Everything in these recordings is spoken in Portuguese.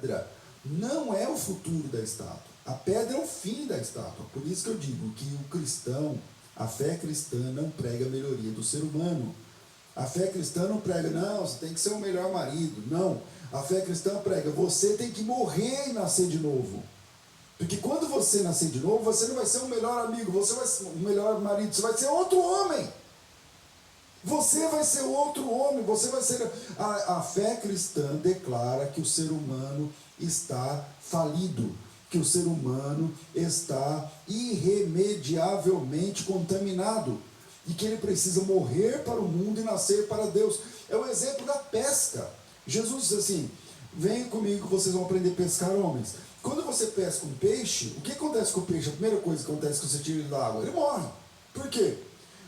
pedra não é o futuro da estátua. A pedra é o fim da estátua. Por isso que eu digo que o cristão, a fé cristã não prega a melhoria do ser humano. A fé cristã não prega, não, você tem que ser o melhor marido. Não, a fé cristã prega, você tem que morrer e nascer de novo. Porque quando você nascer de novo, você não vai ser o melhor amigo, você vai ser o melhor marido, você vai ser outro homem. Você vai ser outro homem, você vai ser... A fé cristã declara que o ser humano está falido, que o ser humano está irremediavelmente contaminado e que ele precisa morrer para o mundo e nascer para Deus. É o exemplo da pesca. Jesus diz assim, venham comigo, vocês vão aprender a pescar homens. Quando você pesca um peixe, o que acontece com o peixe? A primeira coisa que acontece quando você tira ele da água, ele morre. Por quê?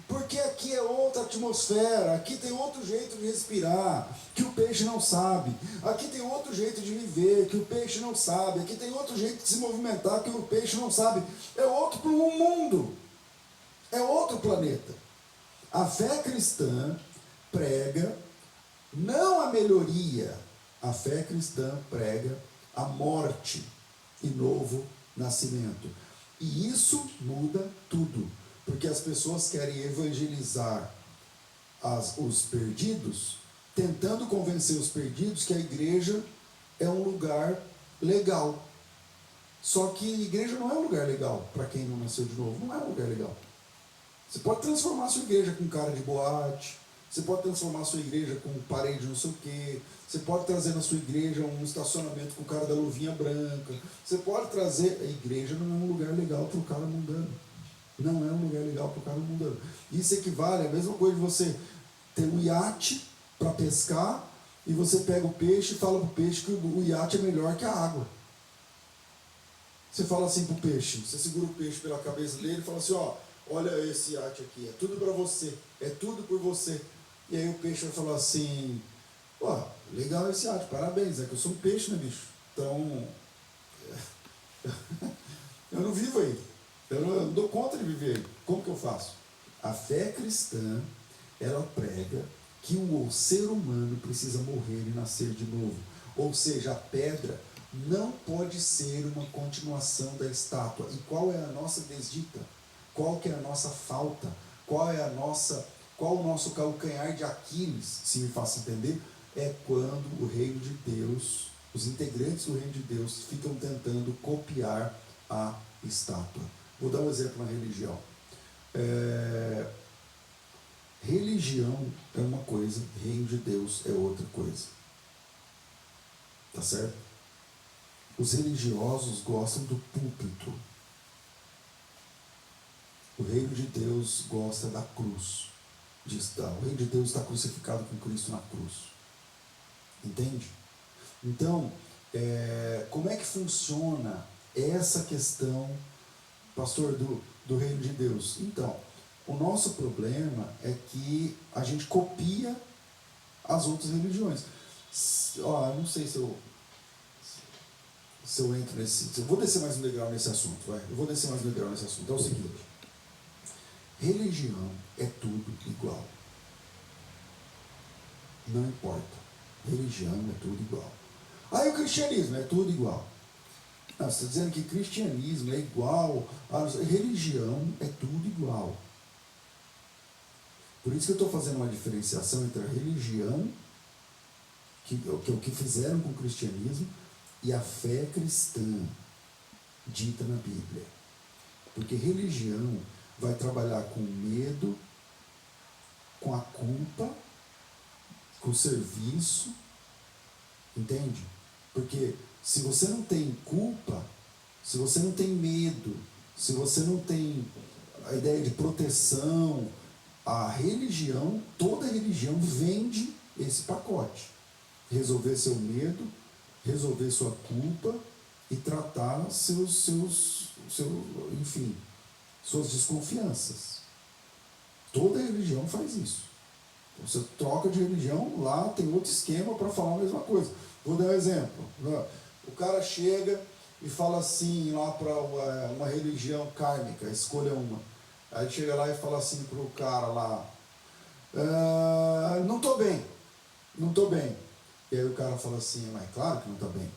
Porque aqui é outra atmosfera, aqui tem outro jeito de respirar, que o peixe não sabe. Aqui tem outro jeito de viver, que o peixe não sabe. Aqui tem outro jeito de se movimentar, que o peixe não sabe. É outro mundo, é outro planeta. A fé cristã prega não a melhoria, a fé cristã prega a morte e novo nascimento. E isso muda tudo. Porque as pessoas querem evangelizar os perdidos, tentando convencer os perdidos que a igreja é um lugar legal. Só que a igreja não é um lugar legal para quem não nasceu de novo. Não é um lugar legal. Você pode transformar a sua igreja com cara de boate, você pode transformar a sua igreja com parede não sei o quê, você pode trazer na sua igreja um estacionamento com cara da luvinha branca, você pode trazer... A igreja não é um lugar legal para o cara mundano. Não é um lugar legal para o cara mundano. Isso equivale à mesma coisa de você ter um iate para pescar e você pega o peixe e fala para o peixe que o iate é melhor que a água. Você fala assim para o peixe, você segura o peixe pela cabeça dele e fala assim, ó, olha esse iate aqui, é tudo para você, é tudo por você. E aí o peixe vai falar assim, ó, legal esse iate, parabéns, é que eu sou um peixe, né, bicho? Então, eu não vivo aí. Eu não dou conta de viver. Como que eu faço? A fé cristã, ela prega que o ser humano precisa morrer e nascer de novo. Ou seja, a pedra não pode ser uma continuação da estátua. E qual é a nossa desdita? Qual que é a nossa falta? Qual o nosso calcanhar de Aquiles, se me faço entender? É quando o reino de Deus, os integrantes do reino de Deus ficam tentando copiar a estátua. Vou dar um exemplo na religião. Religião é uma coisa, reino de Deus é outra coisa. Tá certo? Os religiosos gostam do púlpito. O reino de Deus gosta da cruz. O reino de Deus está crucificado com Cristo na cruz. Entende? Então, como é que funciona essa questão, pastor, do reino de Deus? Então, o nosso problema é que a gente copia as outras religiões. Eu não sei se eu entro nesse... Eu vou descer mais um degrau nesse assunto, vai. Eu vou descer mais um degrau nesse assunto. É o seguinte. Religião é tudo igual. Não importa. Religião é tudo igual. Aí o cristianismo é tudo igual. Não, você está dizendo que cristianismo é igual, religião é tudo igual. Por isso que eu estou fazendo uma diferenciação entre a religião, que é o que fizeram com o cristianismo, e a fé cristã, dita na Bíblia. Porque religião vai trabalhar com o medo, com a culpa, com o serviço, entende? Porque se você não tem culpa, se você não tem medo, se você não tem a ideia de proteção, a religião, toda religião vende esse pacote. Resolver seu medo, resolver sua culpa e tratar suas desconfianças. Toda religião faz isso. Você troca de religião, lá tem outro esquema para falar a mesma coisa. Vou dar um exemplo. O cara chega e fala assim lá para uma religião kármica, escolha uma. Aí chega lá e fala assim para o cara lá, não estou bem. E aí o cara fala assim, mas claro que não está bem.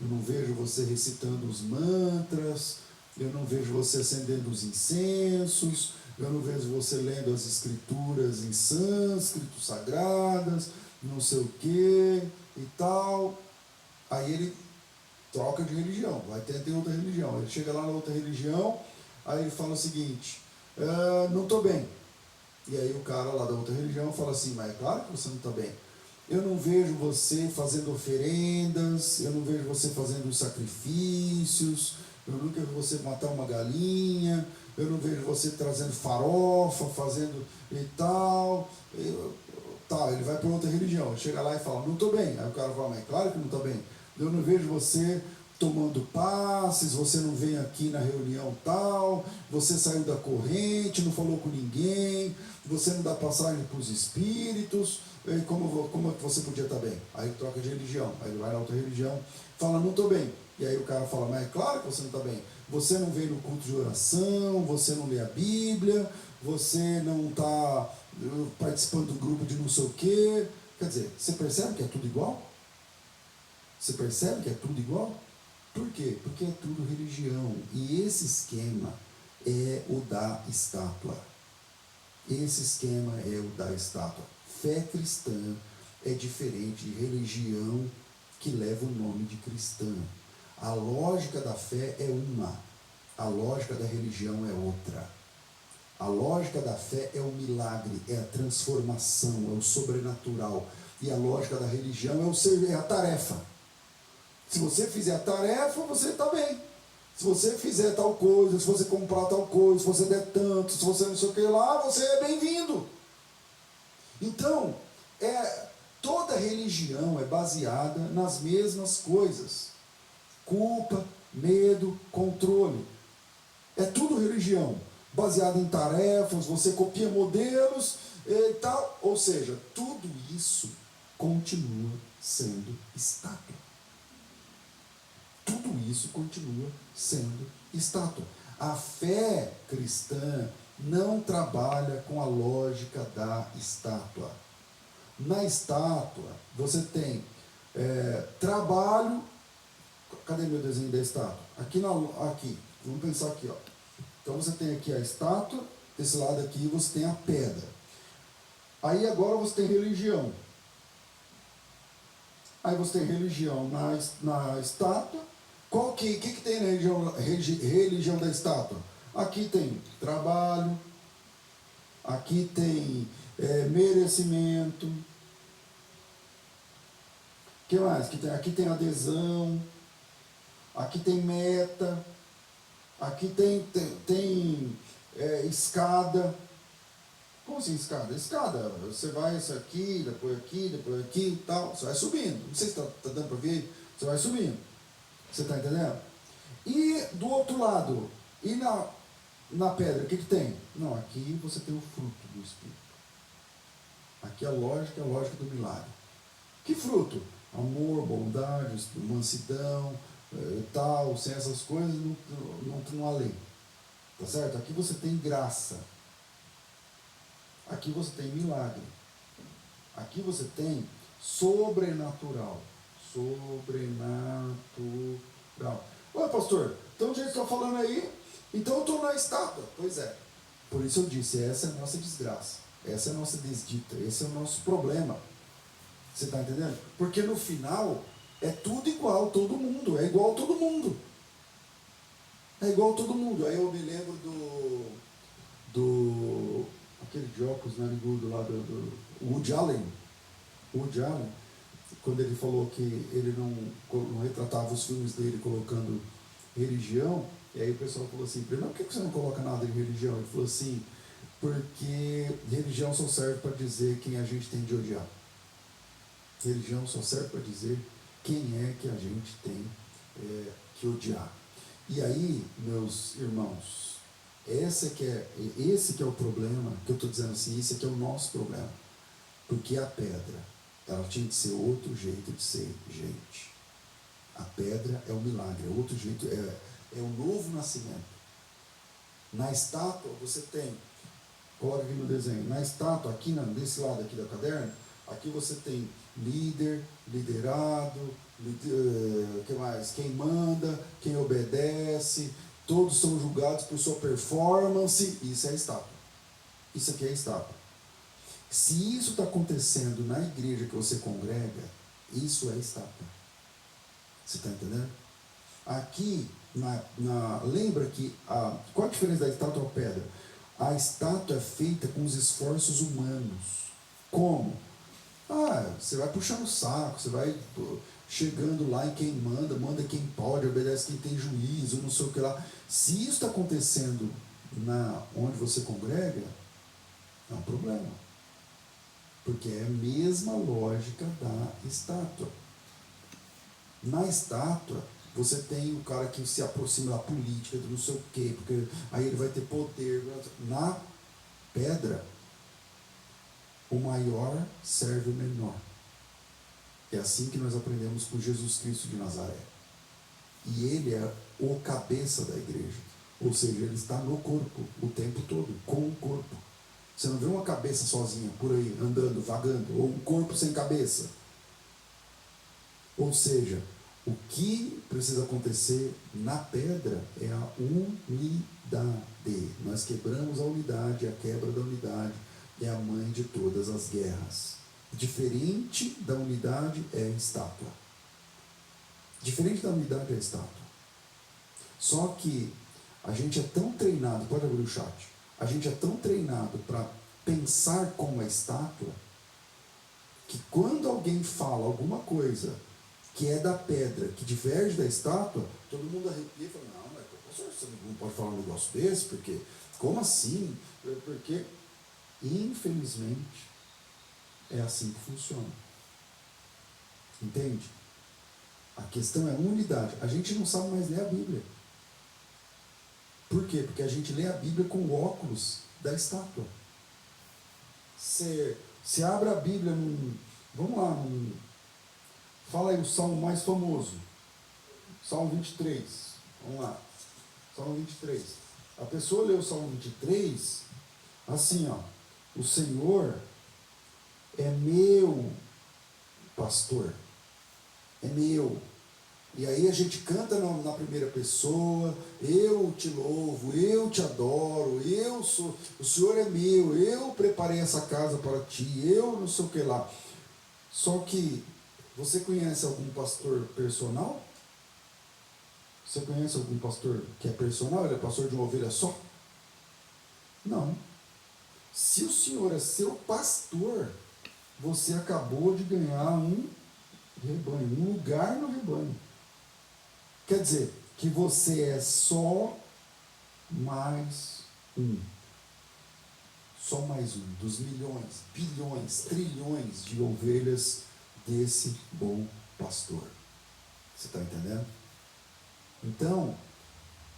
eu não vejo você recitando os mantras, eu não vejo você acendendo os incensos, eu não vejo você lendo as escrituras em sânscrito sagradas, não sei o que e tal. Aí ele troca de religião, vai ter outra religião. Ele chega lá na outra religião, aí ele fala o seguinte, não estou bem. E aí o cara lá da outra religião fala assim, mas é claro que você não está bem. Eu não vejo você fazendo oferendas, eu não vejo você fazendo sacrifícios, eu nunca vi você matar uma galinha, eu não vejo você trazendo farofa, fazendo e tal. Tá, ele vai para outra religião, ele chega lá e fala, não estou bem. Aí o cara fala, mas é claro que não está bem. Eu não vejo você tomando passes, você não vem aqui na reunião tal, você saiu da corrente, não falou com ninguém, você não dá passagem para os espíritos, como você podia estar bem? Aí ele troca de religião, aí ele vai na outra religião, fala, não estou bem. E aí o cara fala, mas é claro que você não está bem. Você não vem no culto de oração, você não lê a Bíblia, você não está participando do grupo de não sei o quê. Quer dizer, você percebe que é tudo igual? Você percebe que é tudo igual? Por quê? Porque é tudo religião. E esse esquema é o da estátua. Esse esquema é o da estátua. Fé cristã é diferente de religião que leva o nome de cristã. A lógica da fé é uma. A lógica da religião é outra. A lógica da fé é o milagre, é a transformação, é o sobrenatural. E a lógica da religião é a tarefa. Se você fizer a tarefa, você está bem. Se você fizer tal coisa, se você comprar tal coisa, se você der tanto, se você não sei o que lá, você é bem-vindo. Então, toda religião é baseada nas mesmas coisas. Culpa, medo, controle. É tudo religião. Baseada em tarefas, você copia modelos e tal. Ou seja, tudo isso continua sendo estátua. Tudo isso continua sendo estátua. A fé cristã não trabalha com a lógica da estátua. Na estátua, você tem trabalho. Cadê meu desenho da estátua? Aqui, vamos pensar aqui, ó. Então você tem aqui a estátua, desse lado aqui você tem a pedra. Aí agora você tem religião. Aí você tem religião na estátua. O que tem na religião da estátua? Aqui tem trabalho, aqui tem merecimento. O que mais? Aqui tem adesão, aqui tem meta, aqui tem escada. Como assim escada? Escada, você vai isso aqui e tal, você vai subindo. Não sei se está dando para ver, você vai subindo. Você está entendendo? E do outro lado, e na pedra, o que tem? Não, aqui você tem o fruto do Espírito. Aqui a lógica é a lógica do milagre. Que fruto? Amor, bondade, mansidão, tal, sem essas coisas não há lei. Tá certo? Aqui você tem graça. Aqui você tem milagre. Aqui você tem sobrenatural. Sobrenatural. Ué, pastor, então o jeito que está falando aí, então eu estou na estátua. Pois é. Por isso eu disse, essa é a nossa desgraça. Essa é a nossa desdita. Esse é o nosso problema. Você está entendendo? Porque no final é tudo igual, todo mundo. É igual todo mundo. É igual todo mundo. Aí eu me lembro aquele de óculos narigudo lá do Woody Allen. Woody Allen, quando ele falou que ele não retratava os filmes dele colocando religião, e aí o pessoal falou assim, primeiro, por que você não coloca nada em religião? Ele falou assim, porque religião só serve para dizer quem a gente tem de odiar. Religião só serve para dizer quem é que a gente tem que odiar. E aí, meus irmãos, esse que é o problema, que eu estou dizendo assim, esse aqui é o nosso problema. Porque a pedra, ela tinha que ser outro jeito de ser gente. A pedra é o milagre, é outro jeito, é o novo nascimento. Na estátua, você tem, coloca aqui no desenho, na estátua, aqui desse lado aqui da caderno, aqui você tem líder, liderado, que mais? Quem manda, quem obedece, todos são julgados por sua performance. Isso é estátua. Isso aqui é estátua. Se isso está acontecendo na igreja que você congrega, isso é estátua. Você está entendendo? Aqui, lembra que qual a diferença da estátua ou pedra? A estátua é feita com os esforços humanos. Como? Você vai puxando o saco, você vai chegando lá em quem manda quem pode, obedece quem tem juízo, não sei o que lá. Se isso está acontecendo onde você congrega, é um problema. Porque é a mesma lógica da estátua. Na estátua, você tem o cara que se aproxima da política, do não sei o quê, porque aí ele vai ter poder. Na pedra, o maior serve o menor. É assim que nós aprendemos com Jesus Cristo de Nazaré. E ele é o cabeça da igreja. Ou seja, ele está no corpo o tempo todo, com o corpo. Você não vê uma cabeça sozinha por aí, andando, vagando, ou um corpo sem cabeça. Ou seja, o que precisa acontecer na pedra é a unidade. Nós quebramos a unidade, a quebra da unidade é a mãe de todas as guerras. Diferente da unidade é a estátua. Diferente da unidade é a estátua. Só que a gente é tão treinado, pode abrir o chat, a gente é tão treinado para pensar como a estátua, que quando alguém fala alguma coisa que é da pedra, que diverge da estátua, todo mundo arrepia e fala, não, mas professor, você não pode falar um negócio desse, porque, como assim? Porque, infelizmente, é assim que funciona. Entende? A questão é unidade. A gente não sabe mais ler a Bíblia. Por quê? Porque a gente lê a Bíblia com óculos da estátua. Você abre a Bíblia vamos lá, fala aí o salmo mais famoso. Salmo 23. Vamos lá. Salmo 23. A pessoa lê o Salmo 23 assim, o Senhor é meu pastor. É meu. E aí a gente canta na primeira pessoa, eu te louvo, eu te adoro, o Senhor é meu, eu preparei essa casa para ti, eu não sei o que lá. Só que, você conhece algum pastor personal? Você conhece algum pastor que é personal? Ele é pastor de uma ovelha só? Não. Se o Senhor é seu pastor, você acabou de ganhar um rebanho, um lugar no rebanho. Quer dizer, que você é só mais um. Só mais um dos milhões, bilhões, trilhões de ovelhas desse bom pastor. Você está entendendo? Então,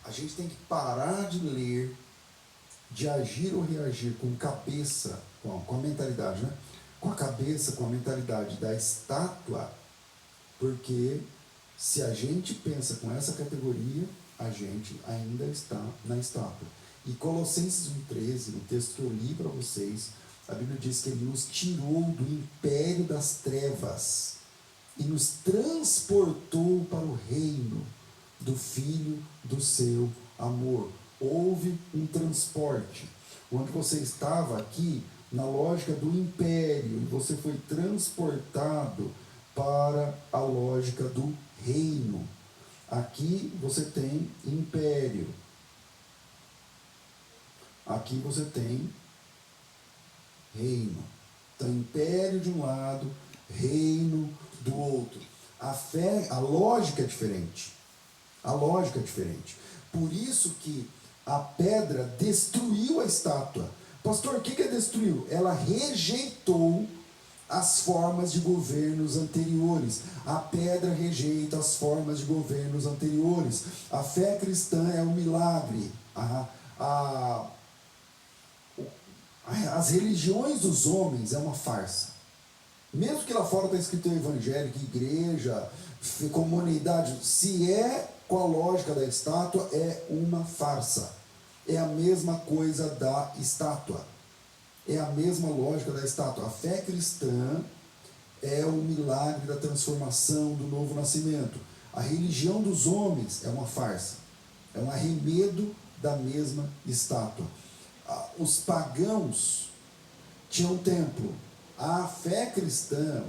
a gente tem que parar de ler, de agir ou reagir com cabeça, com a mentalidade, né? Com a cabeça, com a mentalidade da estátua, porque se a gente pensa com essa categoria, a gente ainda está na estátua. E Colossenses 1,13, no texto que eu li para vocês, a Bíblia diz que ele nos tirou do império das trevas e nos transportou para o reino do Filho do seu amor. Houve um transporte, onde você estava aqui na lógica do império, e você foi transportado para a lógica do reino. Aqui você tem império. Aqui você tem reino. Então, império de um lado, reino do outro. A lógica é diferente. A lógica é diferente. Por isso que a pedra destruiu a estátua. Pastor, o que destruiu? Ela rejeitou as formas de governos anteriores. A pedra rejeita as formas de governos anteriores. A fé cristã é um milagre. As religiões dos homens é uma farsa. Mesmo que lá fora está escrito evangélico, igreja, comunidade, se é com a lógica da estátua, é uma farsa. É a mesma coisa da estátua. É a mesma lógica da estátua. A fé cristã é o milagre da transformação, do novo nascimento. A religião dos homens é uma farsa, é um arremedo da mesma estátua. Os pagãos tinham um templo. Na fé cristã,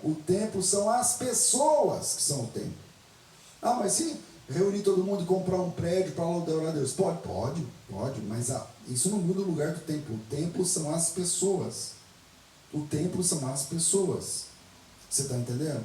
o templo são as pessoas que são o templo. Mas se reunir todo mundo e comprar um prédio para adorar a Deus, pode, mas isso não muda o lugar do templo. O templo são as pessoas. O templo são as pessoas. Você está entendendo?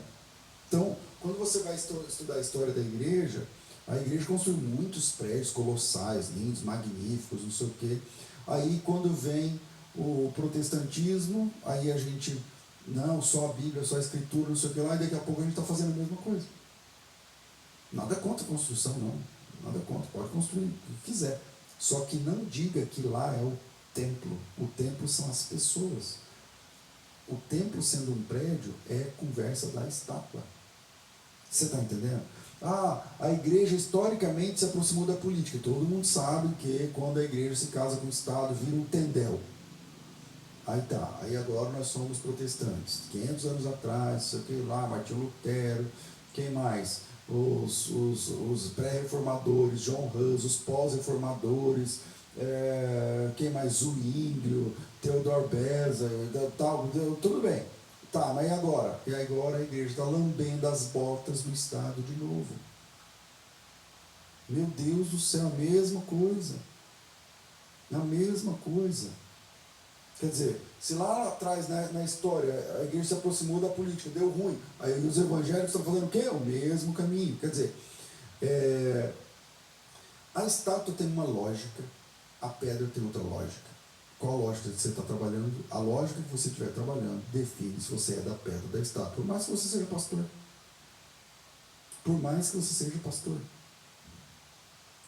Então, quando você vai estudar a história da igreja, a igreja construiu muitos prédios colossais, lindos, magníficos, não sei o quê. Aí quando vem o protestantismo, aí a gente, não, só a Bíblia, só a Escritura, não sei o que lá, e daqui a pouco a gente está fazendo a mesma coisa. Nada contra a construção, não. Nada contra, pode construir o que quiser. Só que não diga que lá é o templo. O templo são as pessoas. O templo sendo um prédio é conversa da estátua. Você está entendendo? A igreja historicamente se aproximou da política. Todo mundo sabe que quando a igreja se casa com o Estado, vira um tendel. Aí agora nós somos protestantes. 500 anos atrás, sei que lá, Martinho Lutero, quem mais? Os pré-reformadores, John Hus, os pós-reformadores, quem mais? Zwinglio, Theodor Beza, tal, tudo bem. Mas e agora? E agora a igreja está lambendo as botas do Estado de novo. Meu Deus do céu, a mesma coisa. A mesma coisa. Quer dizer, se lá atrás, na história, a igreja se aproximou da política, deu ruim, aí os evangélicos estão fazendo o quê? O mesmo caminho. Quer dizer, a estátua tem uma lógica, a pedra tem outra lógica. Qual a lógica que você está trabalhando? A lógica que você estiver trabalhando define se você é da pedra ou da estátua, por mais que você seja pastor. Por mais que você seja pastor.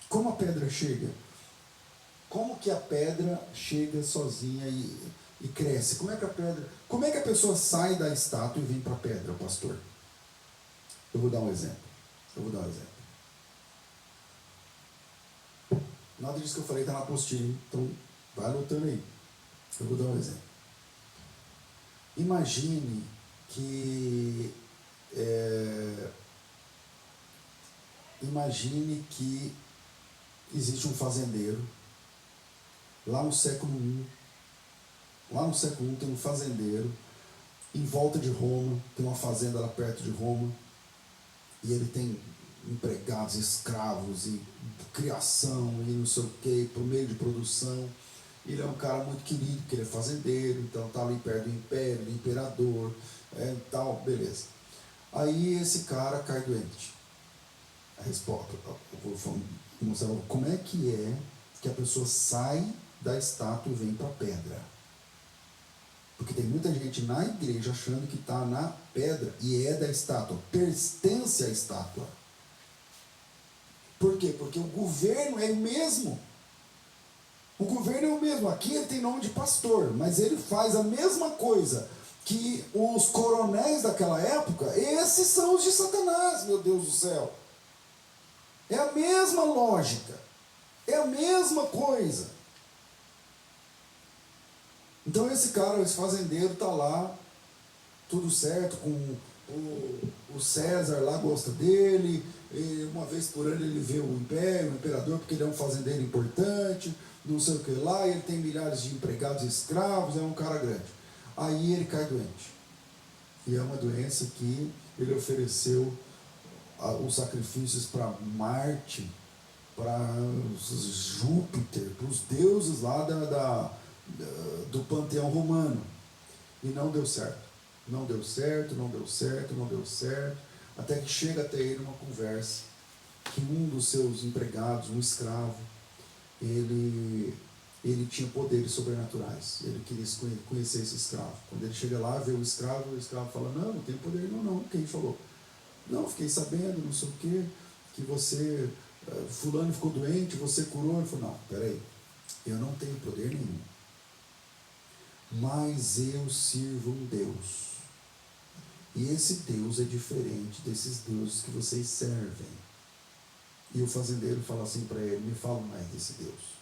Como a pedra chega? Como que a pedra chega sozinha e cresce? Como é que a pessoa sai da estátua e vem para a pedra, pastor? Eu vou dar um exemplo. Nada disso que eu falei está na apostila, então vai anotando aí. Eu vou dar um exemplo. Imagine que existe um fazendeiro. Lá no século I tem um fazendeiro, em volta de Roma, tem uma fazenda lá perto de Roma, e ele tem empregados, escravos, e criação, e não sei o que, por meio de produção. Ele é um cara muito querido, porque ele é fazendeiro, então está ali perto do império, do imperador, tal, beleza. Aí esse cara cai doente. A resposta, eu vou mostrar como é que a pessoa sai da estátua e vem para a pedra. Porque tem muita gente na igreja achando que está na pedra e é da estátua, pertence à estátua. Por quê? Porque o governo é o mesmo. O governo é o mesmo. Aqui ele tem nome de pastor, mas ele faz a mesma coisa que os coronéis daquela época. Esses são os de Satanás, meu Deus do céu. É a mesma lógica. É a mesma coisa. Então esse fazendeiro está lá, tudo certo, com o César lá gosta dele, e uma vez por ano ele vê o imperador, porque ele é um fazendeiro importante, não sei o que lá, e ele tem milhares de empregados e escravos, é um cara grande. Aí ele cai doente. E é uma doença que ele ofereceu os sacrifícios para Marte, para Júpiter, para os deuses lá do panteão romano, e não deu certo, até que chega até ele uma conversa, que um dos seus empregados, um escravo, ele tinha poderes sobrenaturais, ele queria conhecer esse escravo. Quando ele chega lá, vê o escravo fala, não tenho poder não. Quem falou? Não, fiquei sabendo, não sei o que você, fulano ficou doente, você curou. Ele falou, não, peraí, eu não tenho poder nenhum, mas eu sirvo um Deus, e esse Deus é diferente desses deuses que vocês servem. E o fazendeiro fala assim para ele, me fala mais desse Deus.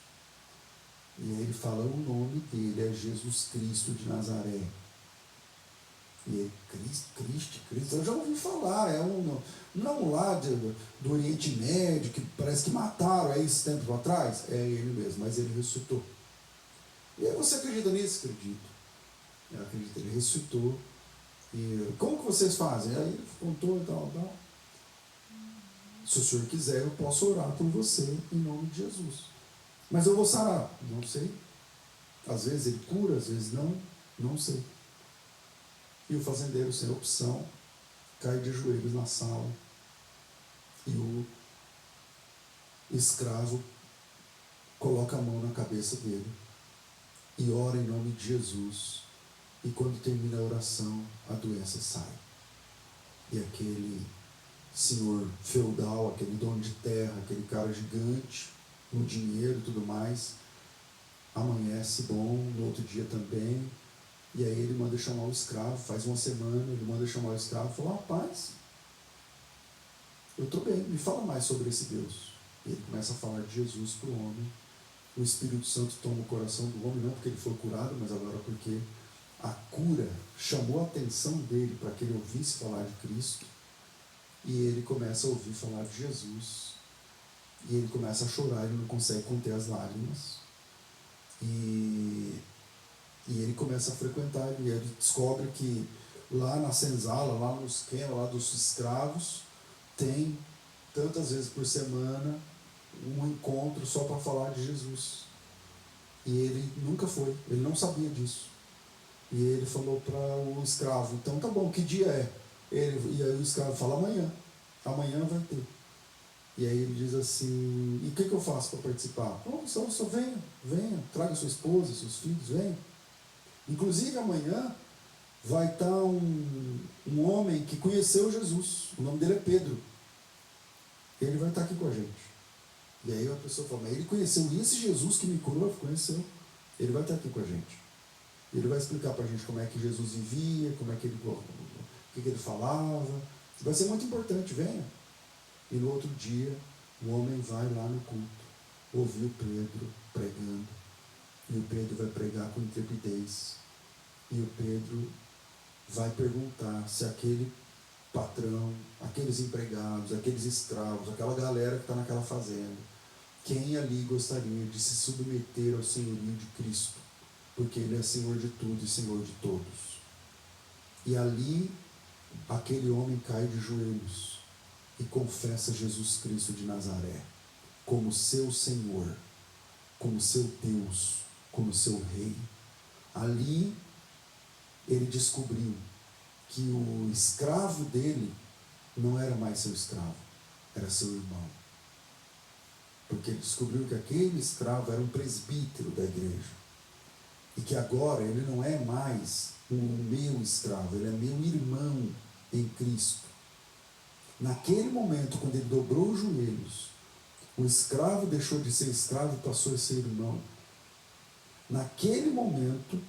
E aí ele fala, o nome dele é Jesus Cristo de Nazaré. E ele, Cristo, eu já ouvi falar, não lá do Oriente Médio, que parece que mataram aí esse tempo atrás. É ele mesmo, mas ele ressuscitou. E aí você acredita nisso? Acredito. Eu acredito, ele ressuscitou. E como que vocês fazem? Aí ele contou e tal. Se o senhor quiser, eu posso orar por você em nome de Jesus. Mas eu vou sarar? Não sei. Às vezes ele cura, às vezes não sei. E o fazendeiro, sem opção, cai de joelhos na sala. E o escravo coloca a mão na cabeça dele e ora em nome de Jesus. E quando termina a oração, a doença sai. E aquele senhor feudal, aquele dono de terra, aquele cara gigante, com dinheiro e tudo mais, amanhece bom, no outro dia também. E aí ele manda chamar o escravo, faz uma semana, ele manda chamar o escravo e fala, rapaz, eu estou bem, me fala mais sobre esse Deus. E ele começa a falar de Jesus para o homem. O Espírito Santo toma o coração do homem, não porque ele foi curado, mas agora porque a cura chamou a atenção dele para que ele ouvisse falar de Cristo. E ele começa a ouvir falar de Jesus. E ele começa a chorar, ele não consegue conter as lágrimas. E ele começa a frequentar, e ele descobre que lá na senzala, lá no esquema lá dos escravos, tem tantas vezes por semana um encontro só para falar de Jesus. E ele nunca foi, ele não sabia disso. E ele falou para o escravo, então tá bom, que dia é? E aí o escravo fala, amanhã vai ter. E aí ele diz assim, e o que eu faço para participar? Só venha, traga sua esposa, seus filhos, venha. Inclusive amanhã vai estar um homem que conheceu Jesus, o nome dele é Pedro. Ele vai estar aqui com a gente. E aí a pessoa fala, mas ele conheceu esse Jesus que me curou? Conheceu. Ele vai estar aqui com a gente. Ele vai explicar para a gente como é que Jesus vivia, como é que ele, o que ele falava. Vai ser muito importante, venha. E no outro dia, o homem vai lá no culto, ouvir o Pedro pregando. E o Pedro vai pregar com intrepidez. E o Pedro vai perguntar se aquele patrão, aqueles empregados, aqueles escravos, aquela galera que está naquela fazenda, quem ali gostaria de se submeter ao senhorio de Cristo, porque ele é Senhor de tudo e Senhor de todos. E ali, aquele homem cai de joelhos e confessa Jesus Cristo de Nazaré como seu Senhor, como seu Deus, como seu Rei. Ali, ele descobriu que o escravo dele não era mais seu escravo, era seu irmão. Porque ele descobriu que aquele escravo era um presbítero da igreja. E que agora ele não é mais o meu escravo, ele é meu irmão em Cristo. Naquele momento, quando ele dobrou os joelhos, o escravo deixou de ser escravo e passou a ser irmão. Naquele momento,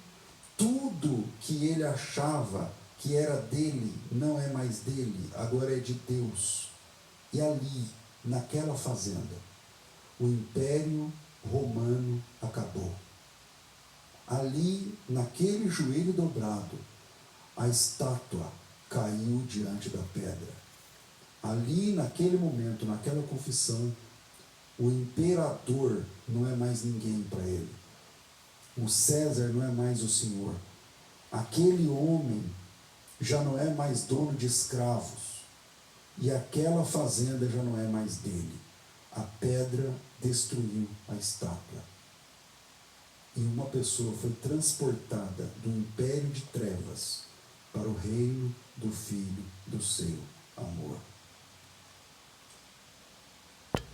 tudo que ele achava que era dele não é mais dele, agora é de Deus. E ali, naquela fazenda, o Império Romano acabou. Ali, naquele joelho dobrado, a estátua caiu diante da pedra. Ali, naquele momento, naquela confissão, o imperador não é mais ninguém para ele. O César não é mais o Senhor. Aquele homem já não é mais dono de escravos. E aquela fazenda já não é mais dele. A pedra destruiu a estátua. E uma pessoa foi transportada do império de trevas para o reino do Filho do seu amor.